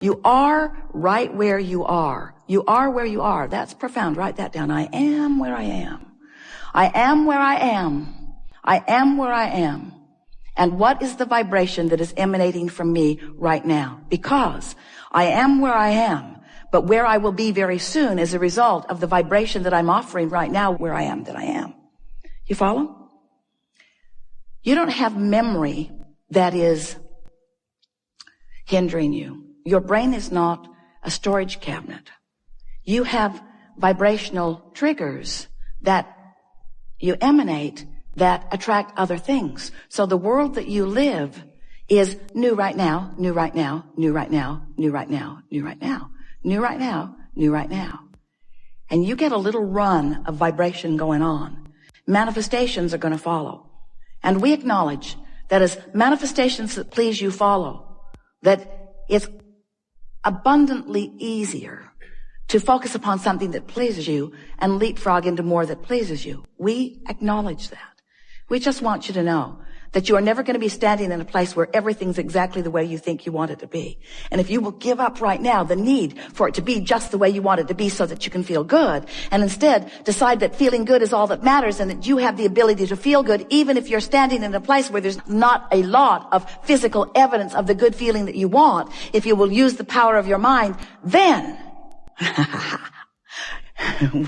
You are right where you are. You are where you are. That's profound. Write that down. I am where I am. I am where I am. I am where I am. And what is the vibration that is emanating from me right now? Because I am where I am, but where I will be very soon is a result of the vibration that I'm offering right now where I am that I am. You follow? You don't have memory that is hindering you. Your brain is not a storage cabinet. You have vibrational triggers that you emanate that attract other things. So the world that you live is new right now, new right now, new right now, new right now, new right now, new right now, new right now. And you get a little run of vibration going on. Manifestations are going to follow. And we acknowledge that as manifestations that please you follow, that it's abundantly easier to focus upon something that pleases you and leapfrog into more that pleases you. We acknowledge that. We just want you to know that you are never going to be standing in a place where everything's exactly the way you think you want it to be. And if you will give up right now the need for it to be just the way you want it to be so that you can feel good, and instead decide that feeling good is all that matters and that you have the ability to feel good even if you're standing in a place where there's not a lot of physical evidence of the good feeling that you want, if you will use the power of your mind, then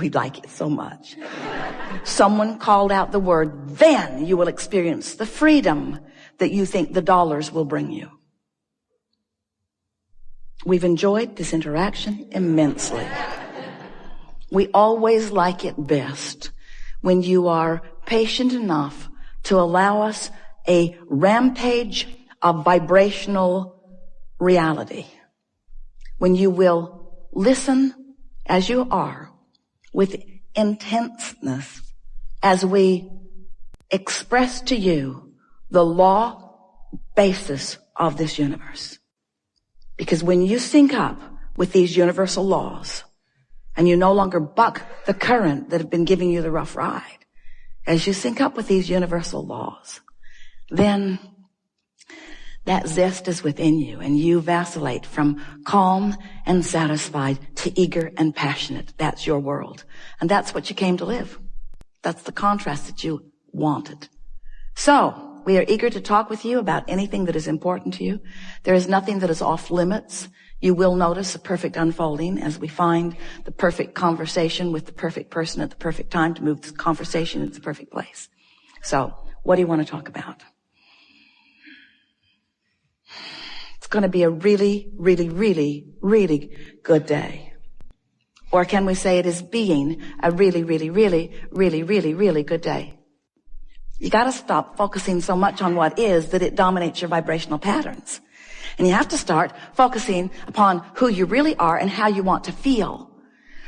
we like it so much. Someone called out the word, then you will experience the freedom that you think the dollars will bring you. We've enjoyed this interaction immensely. We always like it best when you are patient enough to allow us a rampage of vibrational reality. When you will listen as you are with intenseness as we express to you the law basis of this universe. Because when you sync up with these universal laws and you no longer buck the current that have been giving you the rough ride, as you sync up with these universal laws, then that zest is within you and you vacillate from calm and satisfied to eager and passionate. That's your world. And that's what you came to live. That's the contrast that you wanted. So, we are eager to talk with you about anything that is important to you. There is nothing that is off limits. You will notice a perfect unfolding as we find the perfect conversation with the perfect person at the perfect time to move the conversation into the perfect place. So, what do you want to talk about? It's going to be a really, really, really, really good day. Or can we say it is being a really, really, really, really, really, really good day? You got to stop focusing so much on what is that it dominates your vibrational patterns. And you have to start focusing upon who you really are and how you want to feel.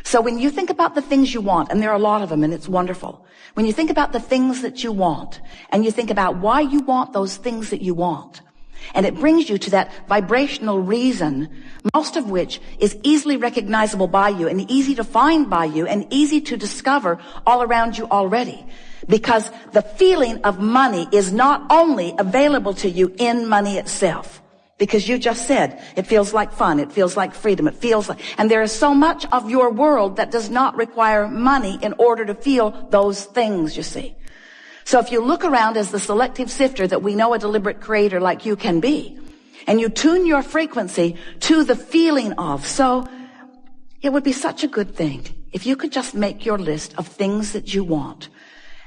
So when you think about the things you want, and there are a lot of them and it's wonderful. When you think about the things that you want and you think about why you want those things that you want, and it brings you to that vibrational reason, most of which is easily recognizable by you and easy to find by you and easy to discover all around you already. Because the feeling of money is not only available to you in money itself. Because you just said, it feels like fun, it feels like freedom, it feels like, and there is so much of your world that does not require money in order to feel those things, you see. So if you look around as the selective sifter that we know a deliberate creator like you can be, and you tune your frequency to the feeling of, so it would be such a good thing if you could just make your list of things that you want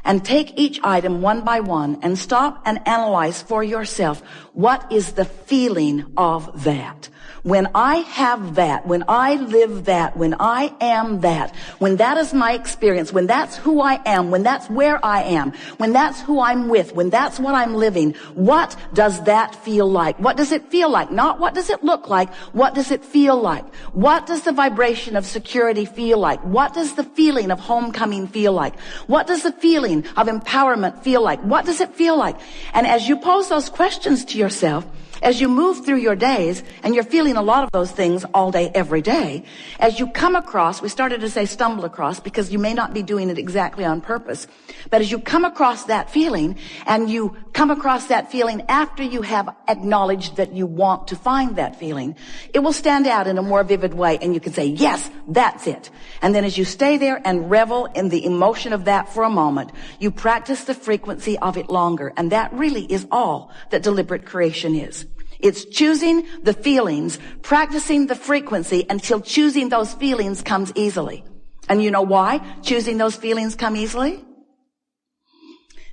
and take each item one by one and stop and analyze for yourself, what is the feeling of that? When I have that, when I live that, when I am that, when that is my experience, when that's who I am, when that's where I am, when that's who I'm with, when that's what I'm living, what does that feel like? What does it feel like? Not what does it look like? What does it feel like? What does the vibration of security feel like? What does the feeling of homecoming feel like? What does the feeling of empowerment feel like? What does it feel like? And as you pose those questions to yourself, As you move through your days, and you're feeling a lot of those things all day, every day, as you come across, we started to say stumble across because you may not be doing it exactly on purpose, but as you come across that feeling, and you come across that feeling after you have acknowledged that you want to find that feeling, it will stand out in a more vivid way, and you can say, yes, that's it. And then as you stay there and revel in the emotion of that for a moment, you practice the frequency of it longer, and that really is all that deliberate creation is. It's choosing the feelings, practicing the frequency until choosing those feelings comes easily. And you know why choosing those feelings come easily?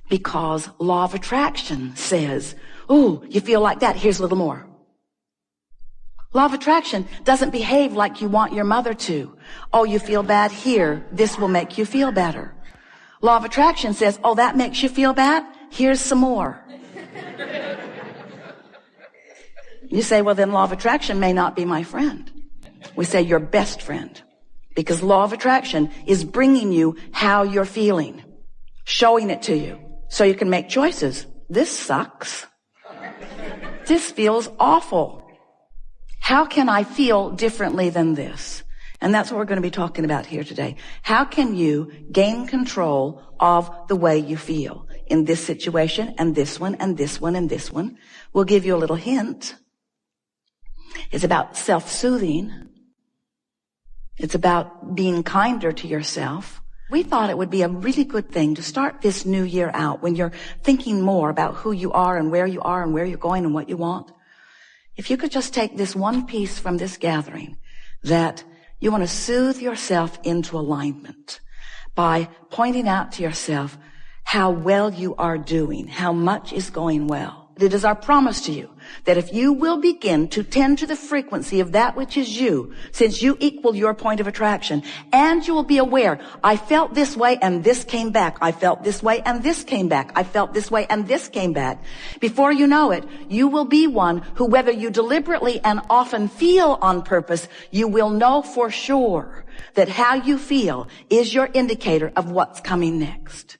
Because law of attraction says, ooh, you feel like that, here's a little more. Law of attraction doesn't behave like you want your mother to. Oh, you feel bad here, this will make you feel better. Law of attraction says, oh, that makes you feel bad, here's some more. You say, well, then law of attraction may not be my friend. We say your best friend, because law of attraction is bringing you how you're feeling, showing it to you so you can make choices. This sucks. This feels awful. How can I feel differently than this? And that's what we're going to be talking about here today. How can you gain control of the way you feel in this situation and this one and this one and this one? We'll give you a little hint. It's about self-soothing. It's about being kinder to yourself. We thought it would be a really good thing to start this new year out when you're thinking more about who you are and where you're going and what you want. If you could just take this one piece from this gathering, that you want to soothe yourself into alignment by pointing out to yourself how well you are doing, how much is going well. It is our promise to you that if you will begin to tend to the frequency of that which is you, since you equal your point of attraction, and you will be aware, I felt this way and this came back. I felt this way and this came back. I felt this way and this came back. Before you know it, you will be one who, whether you deliberately and often feel on purpose, you will know for sure that how you feel is your indicator of what's coming next.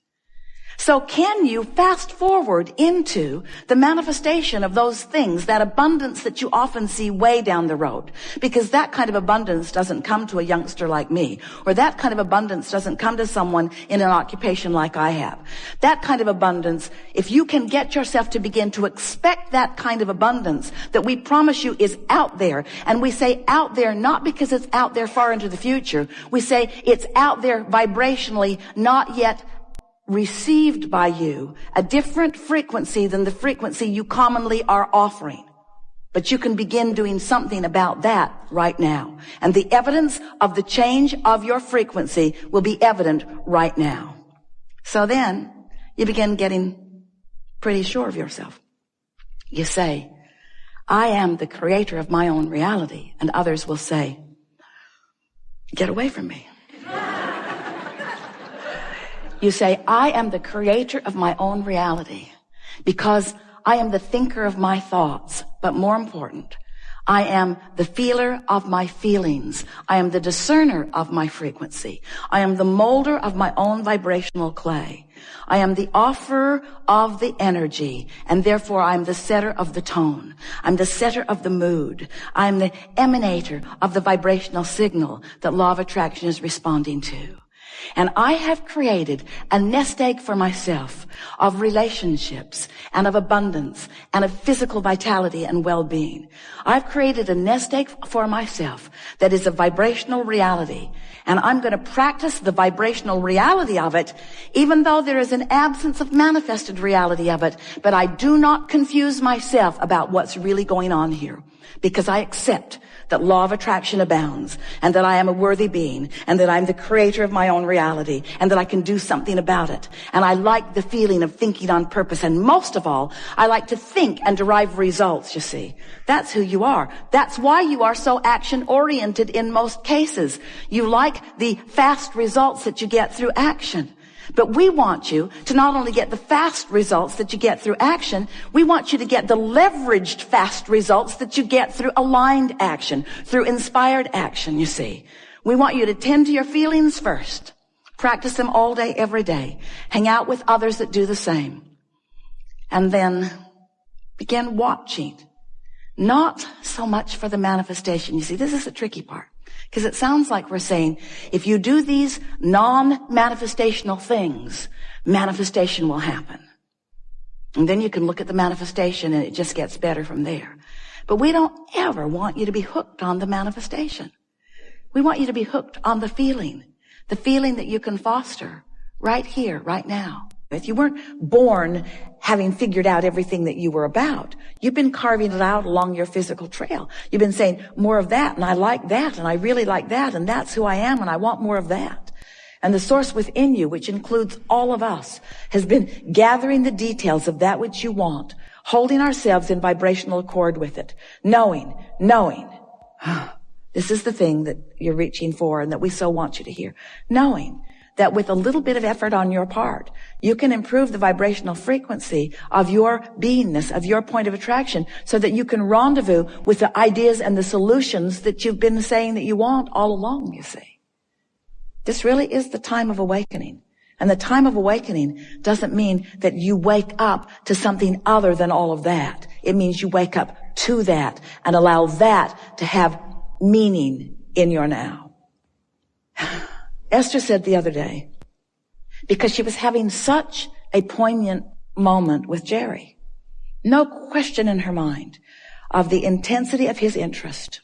So can you fast forward into the manifestation of those things, that abundance that you often see way down the road? Because that kind of abundance doesn't come to a youngster like me, or that kind of abundance doesn't come to someone in an occupation like I have. That kind of abundance, if you can get yourself to begin to expect that kind of abundance that we promise you is out there, and we say out there not because it's out there far into the future, we say it's out there vibrationally, not yet received by you, a different frequency than the frequency you commonly are offering. But you can begin doing something about that right now. And the evidence of the change of your frequency will be evident right now. So then you begin getting pretty sure of yourself. You say, I am the creator of my own reality. And others will say, get away from me. You say, I am the creator of my own reality because I am the thinker of my thoughts. But more important, I am the feeler of my feelings. I am the discerner of my frequency. I am the molder of my own vibrational clay. I am the offerer of the energy, and therefore I am the setter of the tone. I'm the setter of the mood. I am the emanator of the vibrational signal that law of attraction is responding to. And I have created a nest egg for myself of relationships and of abundance and of physical vitality and well-being. I've created a nest egg for myself that is a vibrational reality. And I'm going to practice the vibrational reality of it, even though there is an absence of manifested reality of it. But I do not confuse myself about what's really going on here, because I accept that law of attraction abounds, and that I am a worthy being, and that I'm the creator of my own reality, and that I can do something about it. And I like the feeling of thinking on purpose, and most of all, I like to think and derive results, you see. That's who you are. That's why you are so action-oriented in most cases. You like the fast results that you get through action. But we want you to not only get the fast results that you get through action, we want you to get the leveraged fast results that you get through aligned action, through inspired action, you see. We want you to tend to your feelings first. Practice them all day, every day. Hang out with others that do the same. And then begin watching Not so much for the manifestation. You see, this is the tricky part. Because it sounds like we're saying, if you do these non-manifestational things, manifestation will happen. And then you can look at the manifestation and it just gets better from there. But we don't ever want you to be hooked on the manifestation. We want you to be hooked on the feeling that you can foster right here, right now. If you weren't born having figured out everything that you were about, you've been carving it out along your physical trail. You've been saying, more of that, and I like that, and I really like that, and that's who I am, and I want more of that. And the source within you, which includes all of us, has been gathering the details of that which you want, holding ourselves in vibrational accord with it, knowing, this is the thing that you're reaching for and that we so want you to hear, knowing that with a little bit of effort on your part, you can improve the vibrational frequency of your beingness, of your point of attraction, so that you can rendezvous with the ideas and the solutions that you've been saying that you want all along, you see. This really is the time of awakening. And the time of awakening doesn't mean that you wake up to something other than all of that. It means you wake up to that and allow that to have meaning in your now. Esther said the other day, because she was having such a poignant moment with Jerry, no question in her mind of the intensity of his interest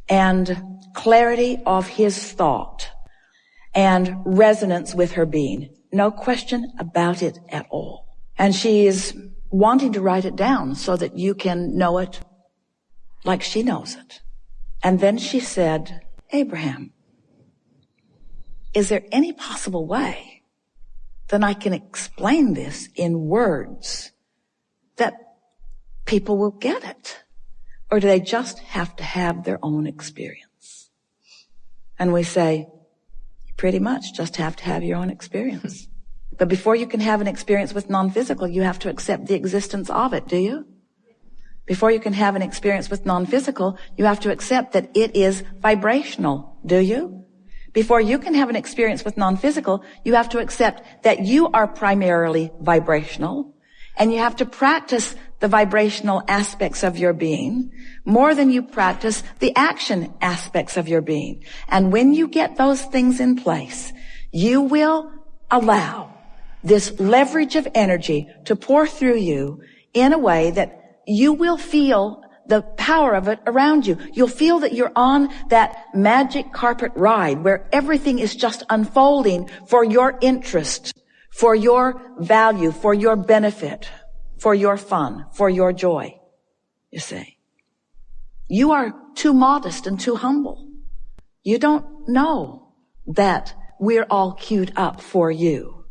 and clarity of his thought and resonance with her being. No question about it at all. And she is wanting to write it down so that you can know it like she knows it. And then she said, Abraham, is there any possible way that I can explain this in words that people will get it? Or do they just have to have their own experience? And we say, you pretty much just have to have your own experience. But before you can have an experience with non-physical, you have to accept the existence of it, do you? Before you can have an experience with non-physical, you have to accept that it is vibrational, do you? Before you can have an experience with non-physical, you have to accept that you are primarily vibrational, and you have to practice the vibrational aspects of your being more than you practice the action aspects of your being. And when you get those things in place, you will allow this leverage of energy to pour through you in a way that you will feel the power of it around you. You'll feel that you're on that magic carpet ride where everything is just unfolding for your interest, for your value, for your benefit, for your fun, for your joy, you see. You are too modest and too humble. You don't know that we're all queued up for you.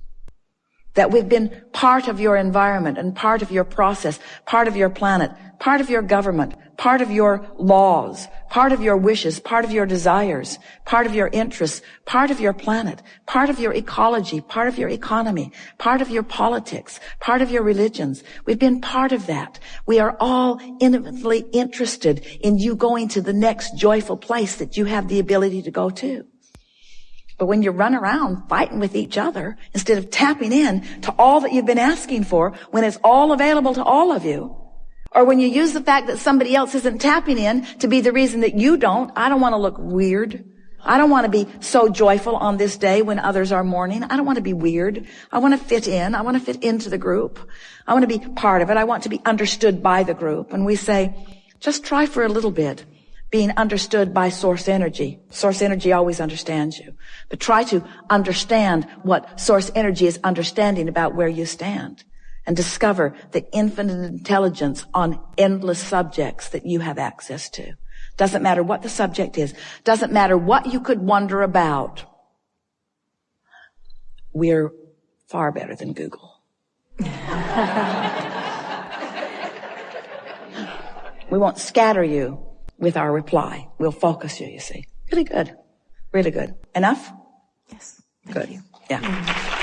That we've been part of your environment and part of your process, part of your planet, part of your government, part of your laws, part of your wishes, part of your desires, part of your interests, part of your planet, part of your ecology, part of your economy, part of your politics, part of your religions. We've been part of that. We are all intimately interested in you going to the next joyful place that you have the ability to go to. But when you run around fighting with each other, instead of tapping in to all that you've been asking for, when it's all available to all of you, or when you use the fact that somebody else isn't tapping in to be the reason that you don't, I don't want to look weird. I don't want to be so joyful on this day when others are mourning. I don't want to be weird. I want to fit in. I want to fit into the group. I want to be part of it. I want to be understood by the group. And we say, just try for a little bit being understood by source energy. Source energy always understands you. But try to understand what source energy is understanding about where you stand. And discover the infinite intelligence on endless subjects that you have access to. Doesn't matter what the subject is. Doesn't matter what you could wonder about. We're far better than Google. We won't scatter you with our reply. We'll focus you, you see. Really good. Really good. Enough? Yes. Good. Thank you. Yeah.